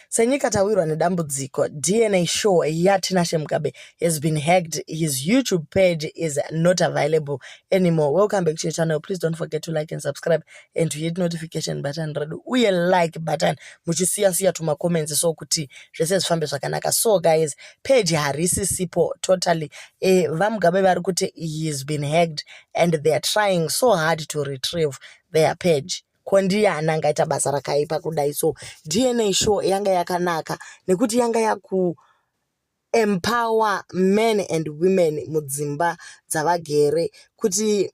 Senyika tawirwa nedambudziko. DNA show yaTinashe Mugabe has been hacked. His YouTube page is not available anymore. Welcome back to your channel. Please don't forget to like and subscribe and to hit notification button. Uye like button. Muchisiya tuma comments so kuti zvese zvifambe zvakanaka. So guys, page harisi sipo totally. VaMugabe vari kuti he has been hacked and they are trying so hard to retrieve their page. Kondia ananga ita basa rakaipa kudai. So DNA show yanga yakanaka nekuti yanga yaku empower men and women mudzimba dzavagere kuti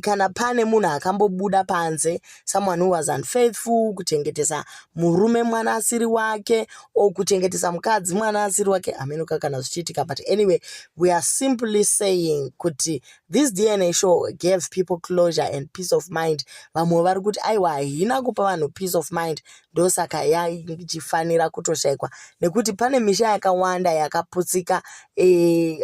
kana pane munhu akambobuda panze, someone who was unfaithful, kuchengetesa murume mwana asiri wake or kuchengetesa mukadzi mwana asiri wake, amenoka kana zvichiitika. But anyway, we are simply saying kuti this DNA show gave people closure and peace of mind. Vamwe vari kuti aiwa haina kupa vanhu peace of mind, ndosaka yachifanira kutoshaikwa nekuti pane misha yakawanda yakaputsika,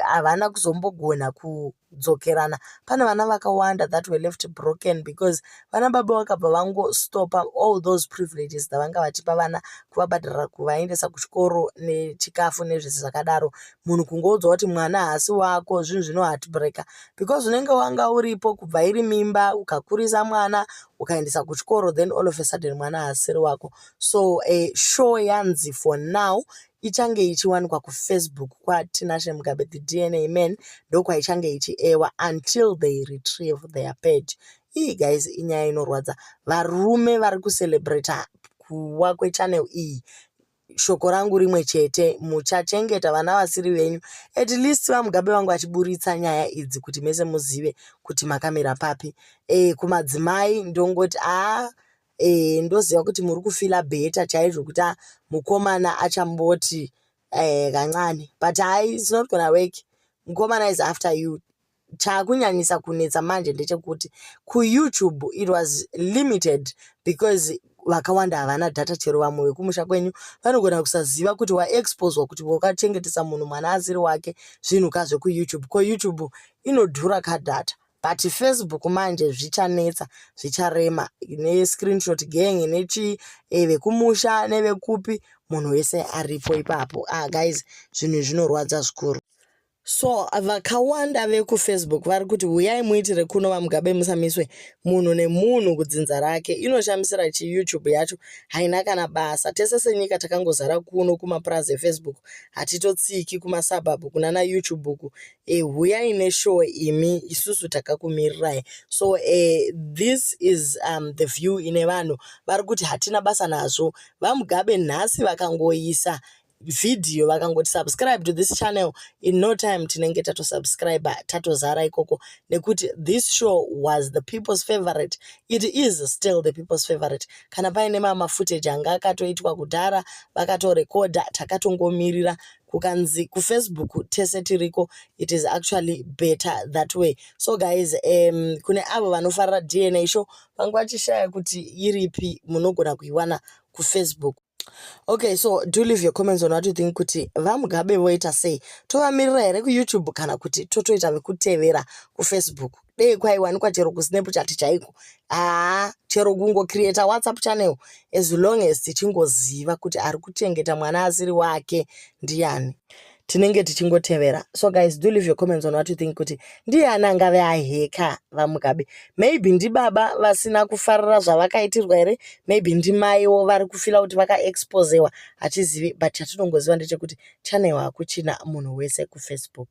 havana kuzombogona kudzokerana. Pane vana vakawanda that were left broken because vana baba vakabva vangostopa all those privileges dzavanga vachipa vana, kuvabhadharira kuvaendesa kuchikoro nechikafu nezvese zvakadaro. Munhu kungoudza kuti mwana haasi wako, zvinhu zvino heartbreaker because unenge wanga uripo kubva iri mimba, ukakurisa mwana, ukaendesa kuchikoro, then all of a sudden mwana haasiri wako. So show yanzi for now ichange ichiwanikwa kuFacebook kwaTinashe Mugabe the DNA men, ndokwaichange ichiewa until they retrieve their page. Iyi guys inyaya inorwadza. Varume vari kucelebrate kuwa kwechannel iyi. Shoko rangu rimwe chete, muchachengeta vana vasiri venyu. At least VaMugabe vangu vachiburitsa nyaya idzi kuti mese muzive kuti makamira papi. Kumadzimai ndongoti ndoziva kuti muri kufila beta chaizvo kuti mukomana achamboti kancane, but it's not gonna work. Mukomana is after you. Chakunyanyisa kunetsa manje ndechekuti kuYouTube it was limited because vakawanda havana data. Chero vamwe vekumusha kwenyu vanogona kusaziva kuti waexposwa kuti wakachengetesa munhu mwana asiri wake zvinhu kazve kuYouTube. KoYouTube inodhura kadata. But Facebook manje zvichanetsa, zvicharema, ne-screenshot gang, nechi vekumusha nevekupi, munhu wese aripo ipapo. Guys, zvinhu zvinorwadza zvikuru. So vakawanda vekuFacebook vari kuti uyai muitire kuno VaMugabe musamiswe munhu nemunhu kudzinza rake. Inoshamisira chiYouTube yacho haina kana basa. Tese senyika takangozara kuno kumapurazi eFacebook, hatitotsiki kumasabhabhu kunana YouTube uku. Huyai neshow imi, isusu takakumirirai. So this is the view ine vanhu vari kuti hatina basa nazvo. VaMugabe nhasi vakangoisa video vakangoti subscribe to this channel, in no time tinenge subscribe tatozara ikoko nekuti this show was the people's favorite. It is still the people's favorite. Kana paine footage anga akatoitwa kudhara vakatorekoda, takatongomirira kukanzi kuFacebook tese tiriko. It is actually better that way. So guys, kune avo vanofarira DNA show vangwachishaya kuti iripi munogona kuiwana kuFacebook. Okay, so do leave your comments on what you think kuti VaMugabe voita sei. Tovamirira here kuYouTube kana kuti totoita vekutevera kuFacebook. Dei kwaiwanikwa chero kuSnapchat chaiko. Chero kungo create a WhatsApp channel as long as tichingoziva kuti ari kuchengeta mwana asiri wake ndiani, tinenge tichingotevera. So guys, do leave your comments on what you think kuti ndiani angave aheka VaMugabe. Maybe ndi baba vasina kufarira zvavakaitirwa here, maybe ndi maiwo vari kufila kuti vakaexposewa, hachizivi. But chatinongoziva ndechekuti channel hakuchina munhu wese kuFacebook.